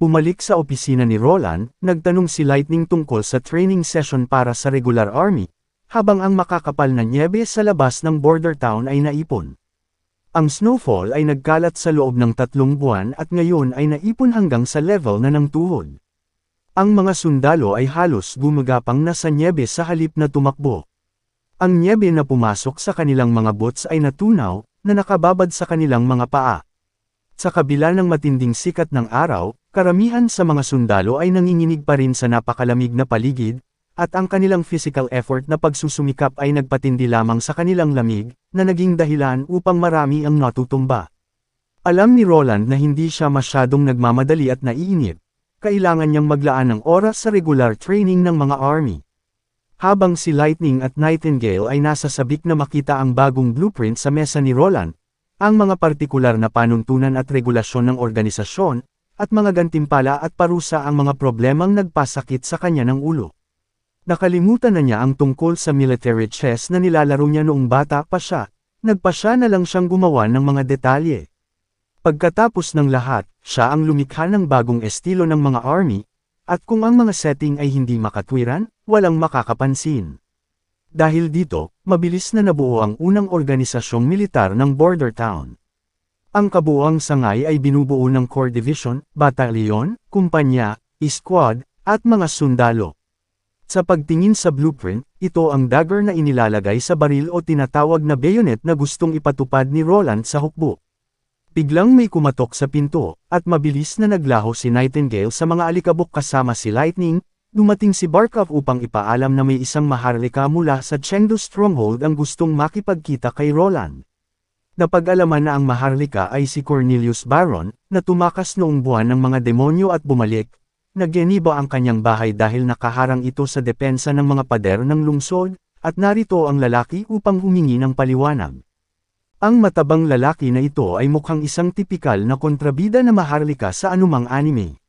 Pumalik sa opisina ni Roland, nagtanong si Lightning tungkol sa training session para sa regular army, habang ang makakapal na nyebe sa labas ng border town ay naipon. Ang snowfall ay nagkalat sa loob ng 3 buwan at ngayon ay naipon hanggang sa level na ng tuhod. Ang mga sundalo ay halos gumagapang na sa nyebe sa halip na tumakbo. Ang nyebe na pumasok sa kanilang mga boots ay natunaw, na nakababad sa kanilang mga paa. Sa kabila ng matinding sikat ng araw, karamihan sa mga sundalo ay nanginginig pa rin sa napakalamig na paligid, at ang kanilang physical effort na pagsusumikap ay nagpatindi lamang sa kanilang lamig, na naging dahilan upang marami ang natutumba. Alam ni Roland na hindi siya masyadong nagmamadali at naiinip, kailangan niyang maglaan ng oras sa regular training ng mga army. Habang si Lightning at Nightingale ay nasa sabik na makita ang bagong blueprint sa mesa ni Roland, ang mga partikular na panuntunan at regulasyon ng organisasyon, at mga gantimpala at parusa ang mga problemang nagpasakit sa kanya ng ulo. Nakalimutan na niya ang tungkol sa military chess na nilalaro niya noong bata pa siya, nagpasya na lang siyang gumawa ng mga detalye. Pagkatapos ng lahat, siya ang lumikha ng bagong estilo ng mga army, at kung ang mga setting ay hindi makatwiran, walang makakapansin. Dahil dito, mabilis na nabuo ang unang organisasyong militar ng border town. Ang kabuuang sangay ay binubuo ng corps division, batalyon, kumpanya, squad, at mga sundalo. Sa pagtingin sa blueprint, ito ang dagger na inilalagay sa baril o tinatawag na bayonet na gustong ipatupad ni Roland sa hukbo. Biglang may kumatok sa pinto, at mabilis na naglaho si Nightingale sa mga alikabok kasama si Lightning. Dumating si Barkov upang ipaalam na may isang maharlika mula sa Chengdu Stronghold ang gustong makipagkita kay Roland. Napag-alaman na ang maharlika ay si Cornelius Baron, na tumakas noong buwan ng mga demonyo at bumalik, naggeniba ang kanyang bahay dahil nakaharang ito sa depensa ng mga pader ng lungsod, at narito ang lalaki upang humingi ng paliwanag. Ang matabang lalaki na ito ay mukhang isang tipikal na kontrabida na maharlika sa anumang anime.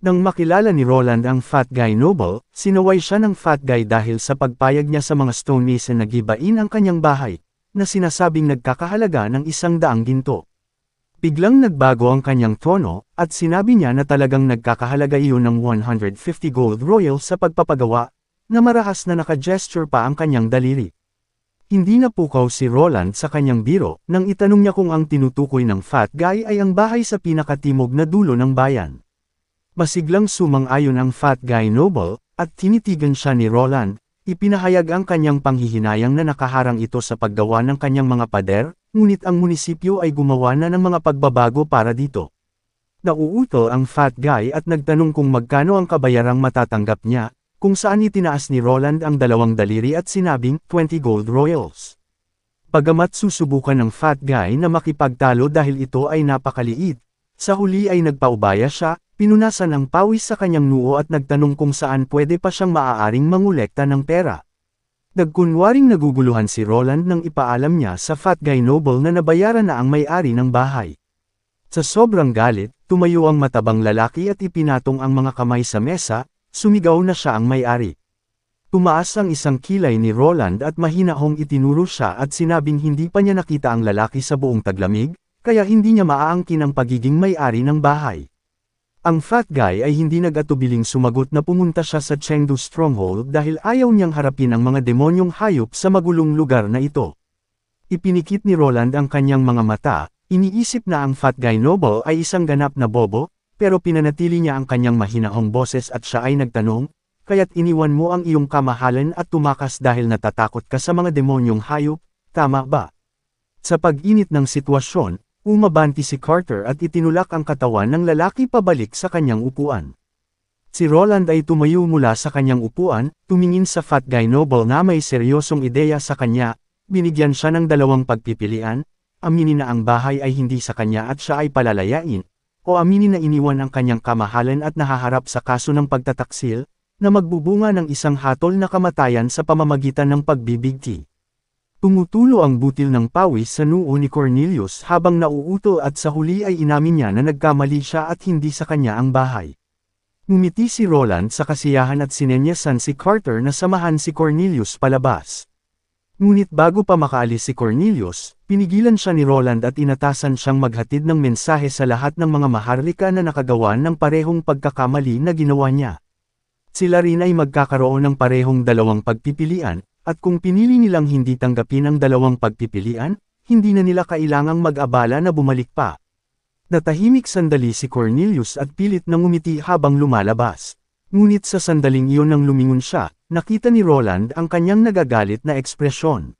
Nang makilala ni Roland ang Fat Guy Noble, sinaway siya ng Fat Guy dahil sa pagpayag niya sa mga stonemason na gibain ang kanyang bahay, na sinasabing nagkakahalaga ng 100 ginto. Biglang nagbago ang kanyang tono, at sinabi niya na talagang nagkakahalaga iyon ng 150 gold royal sa pagpapagawa, na marahas na naka-gesture pa ang kanyang daliri. Hindi napukaw si Roland sa kanyang biro, nang itanong niya kung ang tinutukoy ng Fat Guy ay ang bahay sa pinakatimog na dulo ng bayan. Masiglang sumang-ayon ang Fat Guy Noble, at tinitigan siya ni Roland, ipinahayag ang kanyang panghihinayang na nakaharang ito sa paggawa ng kanyang mga pader, ngunit ang munisipyo ay gumawa na ng mga pagbabago para dito. Nauutol ang Fat Guy at nagtanong kung magkano ang kabayarang matatanggap niya, kung saan itinaas ni Roland ang 2 daliri at sinabing 20 gold royals. Bagamat susubukan ng Fat Guy na makipagtalo dahil ito ay napakaliit, sa huli ay nagpaubaya siya, pinunasan ang pawis sa kanyang noo at nagtanong kung saan pwede pa siyang maaaring mangolekta ng pera. Nagkunwaring naguguluhan si Roland nang ipaalam niya sa Fat Guy Noble na nabayaran na ang may-ari ng bahay. Sa sobrang galit, tumayo ang matabang lalaki at ipinatong ang mga kamay sa mesa, sumigaw na siya ang may-ari. Tumaas ang isang kilay ni Roland at mahinahong itinuro siya at sinabing hindi pa niya nakita ang lalaki sa buong taglamig, kaya hindi niya maaangkin ang pagiging may-ari ng bahay. Ang Fat Guy ay hindi nag-atubiling sumagot na pumunta siya sa Chengdu Stronghold dahil ayaw niyang harapin ang mga demonyong hayop sa magulong lugar na ito. Ipinikit ni Roland ang kanyang mga mata, iniisip na ang Fat Guy Noble ay isang ganap na bobo, pero pinanatili niya ang kanyang mahinahong boses at siya ay nagtanong, kaya't iniwan mo ang iyong kamahalan at tumakas dahil natatakot ka sa mga demonyong hayop, tama ba? Sa pag-init ng sitwasyon, umabanti si Carter at itinulak ang katawan ng lalaki pabalik sa kanyang upuan. Si Roland ay tumayo mula sa kanyang upuan, tumingin sa Fat Guy Noble na may seryosong ideya sa kanya, binigyan siya ng 2 pagpipilian, aminin na ang bahay ay hindi sa kanya at siya ay palalayain, o aminin na iniwan ang kanyang kamahalan at nahaharap sa kaso ng pagtataksil, na magbubunga ng isang hatol na kamatayan sa pamamagitan ng pagbibigti. Tumutulo ang butil ng pawis sa noo ni Cornelius habang nauuto at sa huli ay inamin niya na nagkamali siya at hindi sa kanya ang bahay. Ngumiti si Roland sa kasiyahan at sinenyasan si Carter na samahan si Cornelius palabas. Ngunit bago pa makaalis si Cornelius, pinigilan siya ni Roland at inatasan siyang maghatid ng mensahe sa lahat ng mga maharlika na nakagawa ng parehong pagkakamali na ginawa niya. Sila rin ay magkakaroon ng parehong dalawang pagpipilian, at kung pinili nilang hindi tanggapin ang dalawang pagpipilian, hindi na nila kailangang mag-abala na bumalik pa. Natahimik sandali si Cornelius at pilit na ngumiti habang lumalabas. Ngunit sa sandaling iyon nang lumingon siya, nakita ni Roland ang kanyang nagagalit na ekspresyon.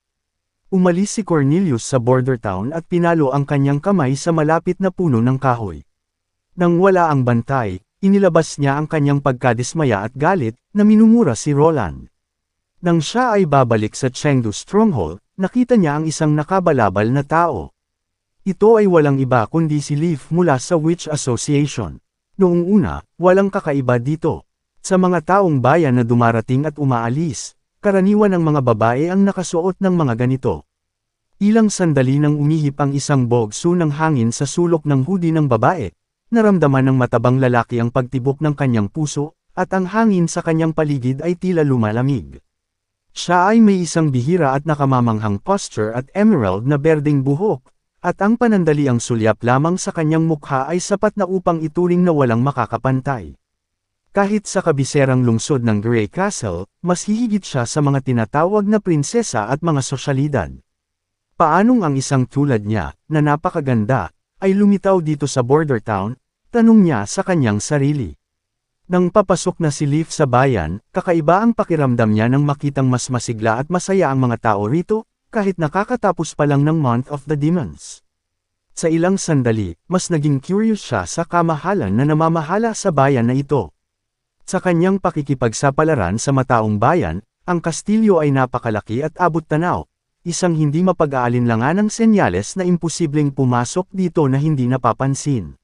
Umalis si Cornelius sa border town at pinalo ang kanyang kamay sa malapit na puno ng kahoy. Nang wala ang bantay, inilabas niya ang kanyang pagkadismaya at galit, na minumura si Roland. Nang siya ay babalik sa Chengdu Stronghold, nakita niya ang isang nakabalabal na tao. Ito ay walang iba kundi si Leaf mula sa Witch Association. Noong una, walang kakaiba dito. Sa mga taong bayan na dumarating at umaalis, karaniwan ang mga babae ang nakasuot ng mga ganito. Ilang sandali nang umihip ang isang bogso ng hangin sa sulok ng hoodie ng babae, naramdaman ng matabang lalaki ang pagtibok ng kanyang puso, at ang hangin sa kanyang paligid ay tila lumalamig. Siya ay may isang bihira at nakamamanghang posture at emerald na berdeng buhok, at ang panandaliang sulyap lamang sa kanyang mukha ay sapat na upang ituring na walang makakapantay. Kahit sa kabiserang lungsod ng Grey Castle, mas hihigit siya sa mga tinatawag na prinsesa at mga sosyalidad. Paanong ang isang tulad niya, na napakaganda, ay lumitaw dito sa border town? Tanong niya sa kanyang sarili. Nang papasok na si Leaf sa bayan, kakaiba ang pakiramdam niya nang makitang mas masigla at masaya ang mga tao rito, kahit nakakatapos pa lang ng Month of the Demons. Sa ilang sandali, mas naging curious siya sa kamahalan na namamahala sa bayan na ito. Sa kanyang pakikipagsapalaran sa mataong bayan, ang kastilyo ay napakalaki at abot-tanaw, isang hindi mapag-aalinlanganang senyales na imposibleng pumasok dito na hindi napapansin.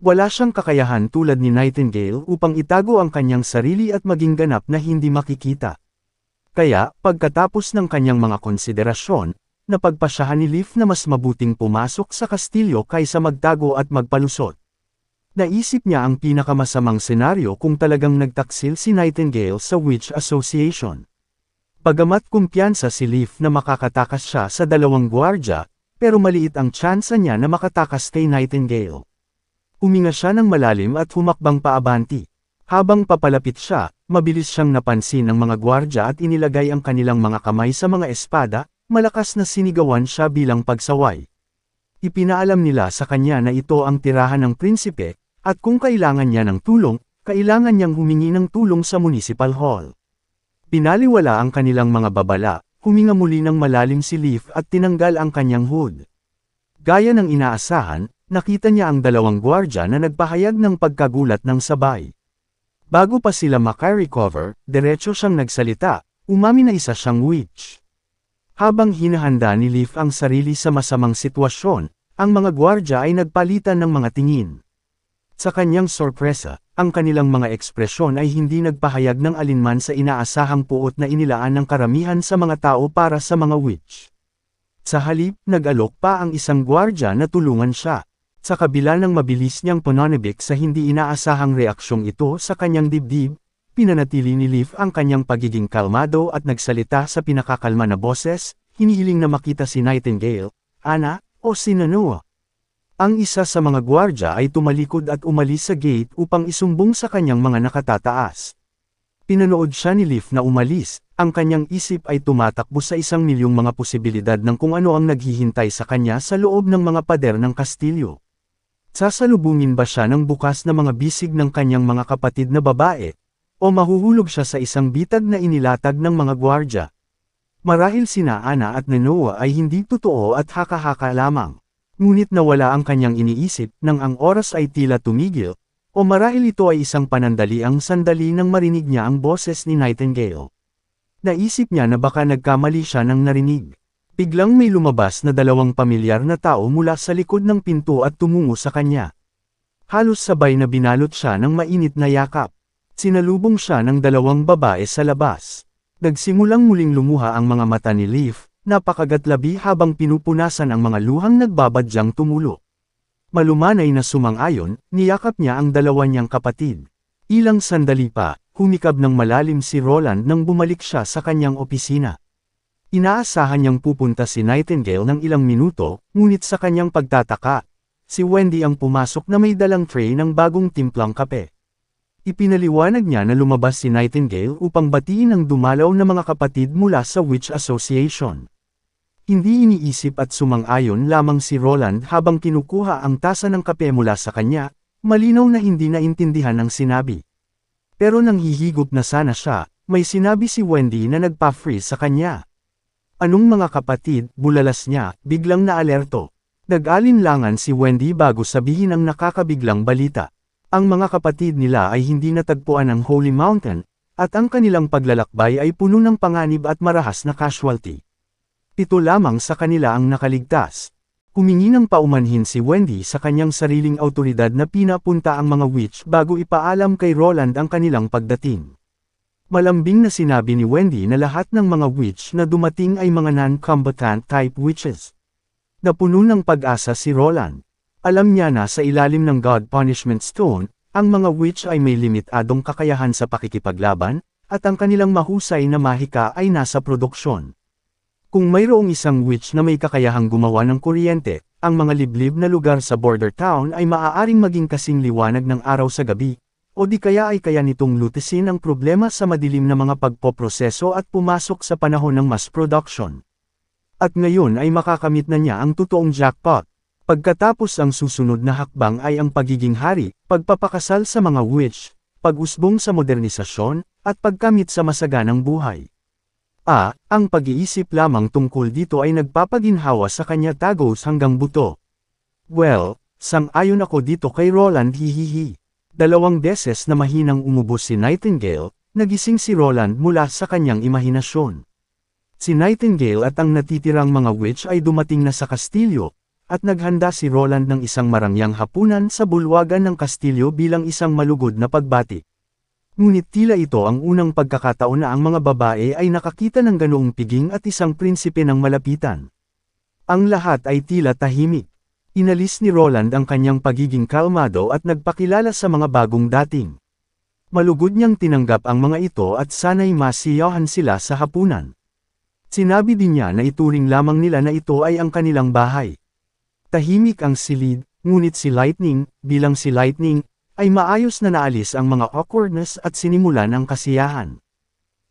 Wala siyang kakayahan tulad ni Nightingale upang itago ang kanyang sarili at maging ganap na hindi makikita. Kaya, pagkatapos ng kanyang mga konsiderasyon, napagpasyahan ni Leaf na mas mabuting pumasok sa kastilyo kaysa magtago at magpalusot. Naisip niya ang pinakamasamang senaryo kung talagang nagtaksil si Nightingale sa Witch Association. Bagamat kumpiyansa si Leaf na makakatakas siya sa dalawang gwardya, pero maliit ang tsansa niya na makatakas kay Nightingale. Huminga siya ng malalim at humakbang paabanti. Habang papalapit siya, mabilis siyang napansin ng mga gwardya at inilagay ang kanilang mga kamay sa mga espada, malakas na sinigawan siya bilang pagsaway. Ipinaalam nila sa kanya na ito ang tirahan ng prinsipe, at kung kailangan niya ng tulong, kailangan niyang humingi ng tulong sa Municipal Hall. Pinaliwala ang kanilang mga babala, huminga muli ng malalim si Leaf at tinanggal ang kanyang hood. Gaya ng inaasahan, nakita niya ang dalawang gwardya na nagpahayag ng pagkagulat ng sabay. Bago pa sila makarecover, diretso siyang nagsalita, umamin na isa siyang witch. Habang hinahanda ni Leaf ang sarili sa masamang sitwasyon, ang mga gwardya ay nagpalitan ng mga tingin. Sa kanyang sorpresa, ang kanilang mga ekspresyon ay hindi nagpahayag ng alinman sa inaasahang puot na inilaan ng karamihan sa mga tao para sa mga witch. Sa halip, nag-alok pa ang isang gwardya na tulungan siya. Sa kabila ng mabilis niyang pananabik sa hindi inaasahang reaksyong ito sa kanyang dibdib, pinanatili ni Leaf ang kanyang pagiging kalmado at nagsalita sa pinakakalma na boses, hinihiling na makita si Nightingale, Ana, o si Nanoa. Ang isa sa mga gwardya ay tumalikod at umalis sa gate upang isumbong sa kanyang mga nakatataas. Pinanood siya ni Leaf na umalis, ang kanyang isip ay tumatakbo sa 1,000,000 mga posibilidad ng kung ano ang naghihintay sa kanya sa loob ng mga pader ng kastilyo. Sasalubungin ba siya ng bukas na mga bisig ng kanyang mga kapatid na babae, o mahuhulog siya sa isang bitag na inilatag ng mga gwardya? Marahil sina Ana at Nanoa ay hindi totoo at haka-haka lamang. Ngunit nawala ang kanyang iniisip nang ang oras ay tila tumigil, o marahil ito ay isang panandaliang sandali nang marinig niya ang boses ni Nightingale. Naisip niya na baka nagkamali siya ng narinig. Biglang may lumabas na 2 pamilyar na tao mula sa likod ng pinto at tumungo sa kanya. Halos sabay na binalot siya ng mainit na yakap. Sinalubong siya ng 2 babae sa labas. Nagsimulang muling lumuha ang mga mata ni Leaf, napakagatlabi habang pinupunasan ang mga luhang nagbabadyang tumulo. Malumanay na sumang-ayon, niyakap niya ang 2 niyang kapatid. Ilang sandali pa, humikab ng malalim si Roland nang bumalik siya sa kanyang opisina. Inaasahan niyang pupunta si Nightingale ng ilang minuto, ngunit sa kanyang pagtataka, si Wendy ang pumasok na may dalang tray ng bagong timplang kape. Ipinaliwanag niya na lumabas si Nightingale upang batiin ang dumalaw na mga kapatid mula sa Witch Association. Hindi iniisip at sumang-ayon lamang si Roland habang kinukuha ang tasa ng kape mula sa kanya, malinaw na hindi naintindihan ang sinabi. Pero nang hihigop na sana siya, may sinabi si Wendy na nagpa-freeze sa kanya. Anong mga kapatid, bulalas niya, biglang naalerto. Nag-alinlangan si Wendy bago sabihin ang nakakabiglang balita. Ang mga kapatid nila ay hindi natagpuan ang Holy Mountain, at ang kanilang paglalakbay ay puno ng panganib at marahas na casualty. 7 lamang sa kanila ang nakaligtas. Humingi ng paumanhin si Wendy sa kanyang sariling awtoridad na pinapunta ang mga witch bago ipaalam kay Roland ang kanilang pagdating. Malambing na sinabi ni Wendy na lahat ng mga witch na dumating ay mga non-combatant type witches. Napuno ng pag-asa si Roland. Alam niya na sa ilalim ng God Punishment Stone, ang mga witch ay may limitadong kakayahan sa pakikipaglaban, at ang kanilang mahusay na mahika ay nasa produksyon. Kung mayroong isang witch na may kakayahang gumawa ng kuryente, ang mga liblib na lugar sa border town ay maaaring maging kasing liwanag ng araw sa gabi, o di kaya ay kaya nitong lutisin ang problema sa madilim na mga pagpoproseso at pumasok sa panahon ng mass production. At ngayon ay makakamit na niya ang totoong jackpot. Pagkatapos ang susunod na hakbang ay ang pagiging hari, pagpapakasal sa mga witch, pag-usbong sa modernisasyon, at pagkamit sa masaganang buhay. Ang pag-iisip lamang tungkol dito ay nagpapaginhawa sa kanya tagos hanggang buto. Well, sang-ayon ako dito kay Roland hihihi. 2 beses na mahinang umubos si Nightingale, nagising si Roland mula sa kanyang imahinasyon. Si Nightingale at ang natitirang mga witch ay dumating na sa kastilyo, at naghanda si Roland ng isang marangyang hapunan sa bulwagan ng kastilyo bilang isang malugod na pagbati. Ngunit tila ito ang unang pagkakataon na ang mga babae ay nakakita ng ganoong piging at isang prinsipe ng malapitan. Ang lahat ay tila tahimik. Inalis ni Roland ang kanyang pagiging kalmado at nagpakilala sa mga bagong dating. Malugod niyang tinanggap ang mga ito at sana'y masiyahan sila sa hapunan. Sinabi din niya na ituring lamang nila na ito ay ang kanilang bahay. Tahimik ang silid, ngunit si Lightning, bilang si Lightning, ay maayos na naalis ang mga awkwardness at sinimulan ang kasiyahan.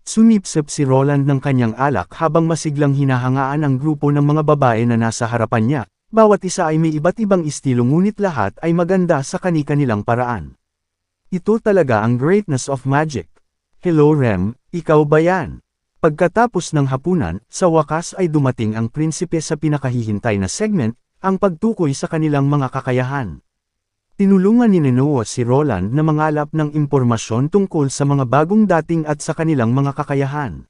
Sumipsip si Roland ng kanyang alak habang masiglang hinahangaan ang grupo ng mga babae na nasa harapan niya. Bawat isa ay may iba't ibang estilo ngunit lahat ay maganda sa kani-kanilang paraan. Ito talaga ang greatness of magic. Hello Rem, ikaw ba yan? Pagkatapos ng hapunan, sa wakas ay dumating ang prinsipe sa pinakahihintay na segment, ang pagtukoy sa kanilang mga kakayahan. Tinulungan ni Noah si Roland na mangalap ng impormasyon tungkol sa mga bagong dating at sa kanilang mga kakayahan.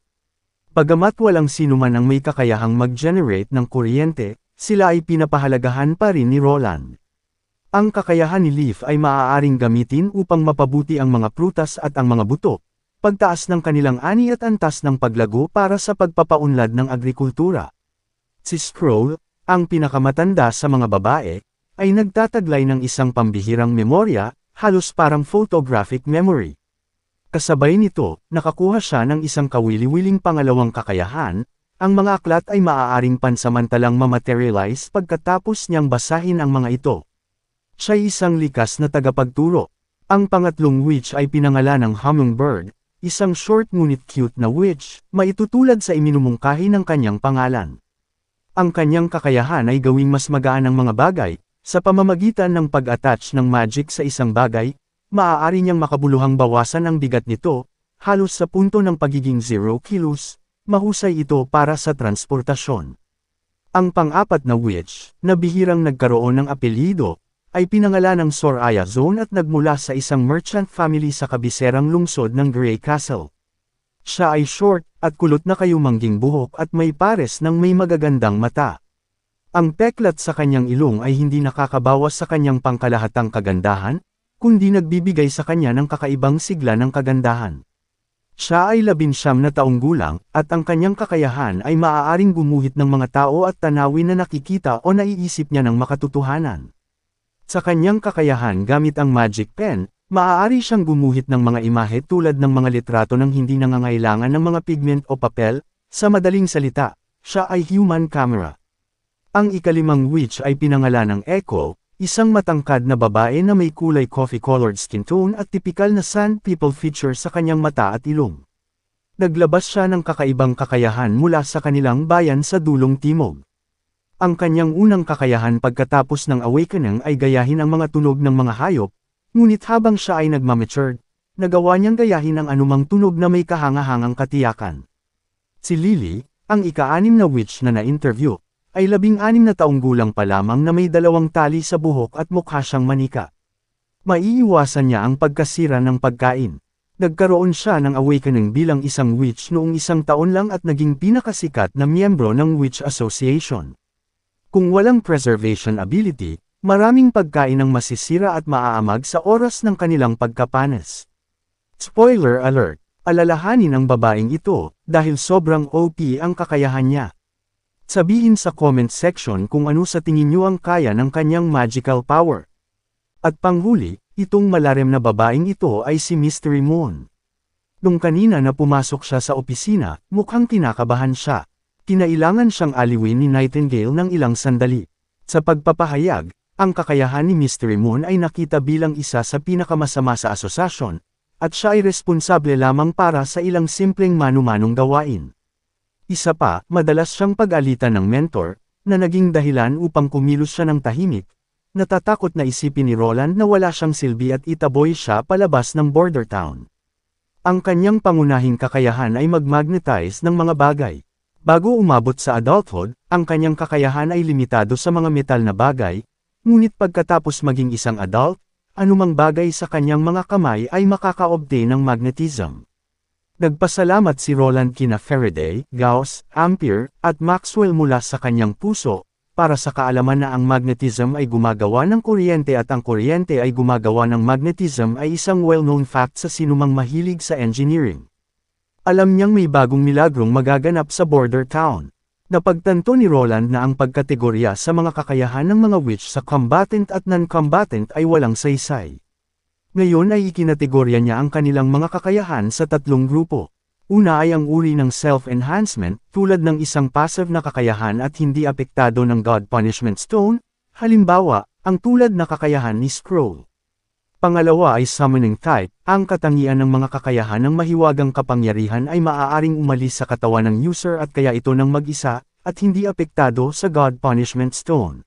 Bagamat walang sinuman ang may kakayahang mag-generate ng kuryente, sila ay pinapahalagahan pa rin ni Roland. Ang kakayahan ni Leaf ay maaaring gamitin upang mapabuti ang mga prutas at ang mga buto, pagtaas ng kanilang ani at antas ng paglago para sa pagpapaunlad ng agrikultura. Si Scroll, ang pinakamatanda sa mga babae, ay nagtataglay ng isang pambihirang memorya, halos parang photographic memory. Kasabay nito, nakakuha siya ng isang kawili-wiling pangalawang kakayahan. Ang mga aklat ay maaaring pansamantalang mamaterialize pagkatapos niyang basahin ang mga ito. Siya'y isang likas na tagapagturo. Ang pangatlong witch ay pinangalan ng Hummingbird, isang short ngunit cute na witch, maitutulad sa iminumungkahi ng kanyang pangalan. Ang kanyang kakayahan ay gawing mas magaan ang mga bagay, sa pamamagitan ng pag-attach ng magic sa isang bagay, maaari niyang makabuluhang bawasan ang bigat nito, halos sa punto ng pagiging 0 kilos. Mahusay ito para sa transportasyon. Ang pang-apat na witch, na bihirang nagkaroon ng apelyido, ay pinangalan ng Soraya Zone at nagmula sa isang merchant family sa kabiserang lungsod ng Grey Castle. Siya ay short, at kulot na kayumangging buhok at may pares ng may magagandang mata. Ang peklat sa kanyang ilong ay hindi nakakabawas sa kanyang pangkalahatang kagandahan, kundi nagbibigay sa kanya ng kakaibang sigla ng kagandahan. Siya ay 19 na taong gulang, at ang kanyang kakayahan ay maaaring gumuhit ng mga tao at tanawin na nakikita o naiisip niya ng makatotohanan. Sa kanyang kakayahan gamit ang magic pen, maaari siyang gumuhit ng mga imahe tulad ng mga litrato ng hindi nangangailangan ng mga pigment o papel, sa madaling salita, siya ay human camera. Ang ikalimang witch ay pinangalan ng Echo, isang matangkad na babae na may kulay coffee-colored skin tone at tipikal na sand people feature sa kanyang mata at ilong. Naglabas siya ng kakaibang kakayahan mula sa kanilang bayan sa dulong timog. Ang kanyang unang kakayahan pagkatapos ng awakening ay gayahin ang mga tunog ng mga hayop, ngunit habang siya ay nagmamature, nagawa niyang gayahin ang anumang tunog na may kahangahangang katiyakan. Si Lily, ang ika-6 na witch na na-interview, ay 16 na taong gulang pa lamang na may 2 tali sa buhok at mukha siyang manika. Maiiwasan niya ang pagkasira ng pagkain. Nagkaroon siya ng awakening bilang isang witch noong 1 taon lang at naging pinakasikat na miyembro ng Witch Association. Kung walang preservation ability, maraming pagkain ang masisira at maaamag sa oras ng kanilang pagkapanas. Spoiler alert! Alalahanin ang babaeng ito, dahil sobrang OP ang kakayahan niya. Sabihin sa comment section kung ano sa tingin niyo ang kaya ng kanyang magical power. At panghuli, itong malalim na babaeng ito ay si Mystery Moon. Nung kanina na pumasok siya sa opisina, mukhang kinakabahan siya. Kinailangan siyang aliwin ni Nightingale ng ilang sandali. Sa pagpapahayag, ang kakayahan ni Mystery Moon ay nakita bilang isa sa pinakamasama sa asosasyon, at siya ay responsable lamang para sa ilang simpleng manu-manong gawain. Isa pa, madalas siyang pag-alitan ng mentor, na naging dahilan upang kumilos siya ng tahimik. Natatakot na isipin ni Roland na wala siyang silbi at itaboy siya palabas ng border town. Ang kanyang pangunahing kakayahan ay mag-magnetize ng mga bagay. Bago umabot sa adulthood, ang kanyang kakayahan ay limitado sa mga metal na bagay, ngunit pagkatapos maging isang adult, anumang bagay sa kanyang mga kamay ay makaka-obtain ng magnetism. Nagpasalamat si Roland kina Faraday, Gauss, Ampere, at Maxwell mula sa kanyang puso, para sa kaalaman na ang magnetism ay gumagawa ng kuryente at ang kuryente ay gumagawa ng magnetism ay isang well-known fact sa sinumang mahilig sa engineering. Alam niyang may bagong milagrong magaganap sa border town. Napagtanto ni Roland na ang pagkategorya sa mga kakayahan ng mga witch sa combatant at non-combatant ay walang saysay. Ngayon ay ikinategorya niya ang kanilang mga kakayahan sa 3 grupo. Una ay ang uri ng self-enhancement, tulad ng isang passive na kakayahan at hindi apektado ng God Punishment Stone, halimbawa, ang tulad na kakayahan ni Scroll. Pangalawa ay summoning type, ang katangian ng mga kakayahan ng mahiwagang kapangyarihan ay maaaring umalis sa katawan ng user at kaya ito ng mag-isa, at hindi apektado sa God Punishment Stone.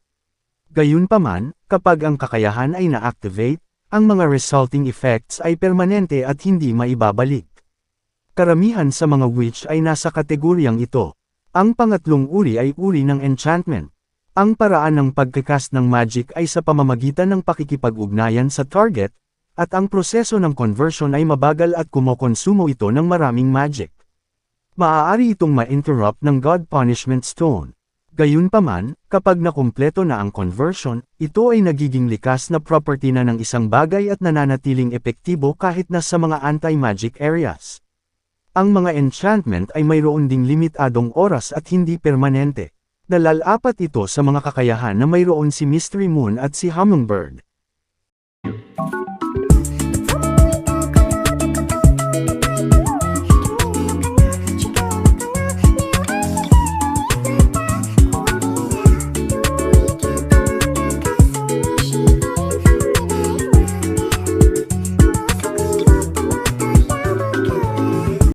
Gayunpaman, kapag ang kakayahan ay na-activate, ang mga resulting effects ay permanente at hindi maibabalik. Karamihan sa mga witch ay nasa kategoryang ito. Ang pangatlong uri ay uri ng enchantment. Ang paraan ng pagkakast ng magic ay sa pamamagitan ng pakikipag-ugnayan sa target, at ang proseso ng conversion ay mabagal at kumokonsumo ito ng maraming magic. Maaari itong ma-interrupt ng God Punishment Stone. Gayunpaman, kapag nakumpleto na ang conversion, ito ay nagiging likas na property na ng isang bagay at nananatiling epektibo kahit na sa mga anti-magic areas. Ang mga enchantment ay mayroon ding limitadong oras at hindi permanente. Nalalapat ito sa mga kakayahan na mayroon si Mystery Moon at si Hummingbird.